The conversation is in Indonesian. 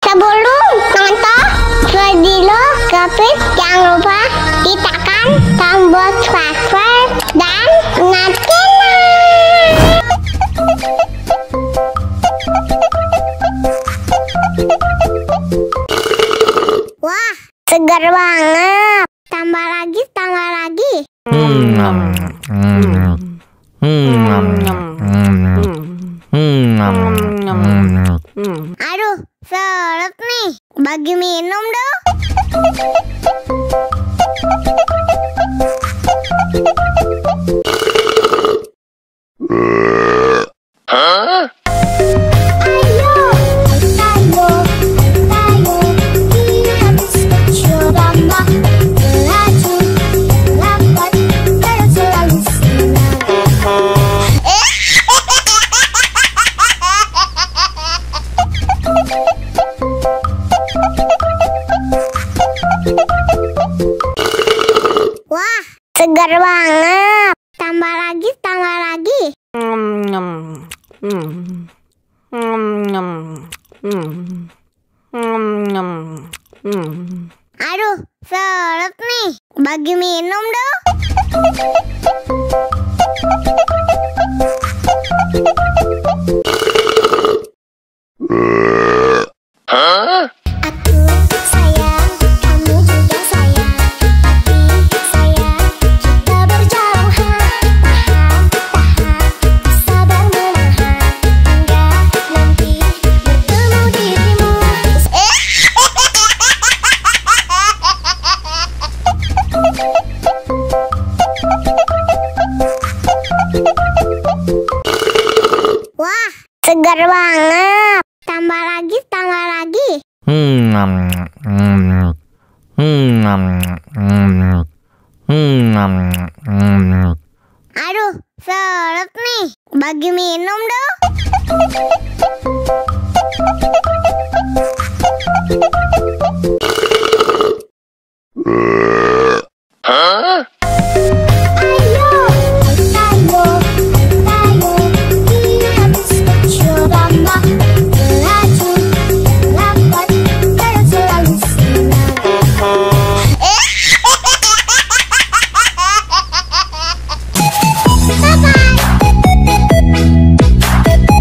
Sebelum nonton video Gapit, jangan lupa tekan tombol subscribe dan nyalakan. Wah, segar banget. Tambah lagi, tambah lagi. Aduh, seret nih. Bagi minum dong. Wah, segar banget. Tambah lagi, tambah lagi. Aduh, seret nih. Bagi minum dong. Aku sayang, kamu juga sayang, tapi sayang kita berjauhan. Tahan, sabar menahan hingga nanti bertemu dirimu. Wah, segar banget. Tambah lagi, tambah lagi. Aduh, seret nih. Bagi minum dong.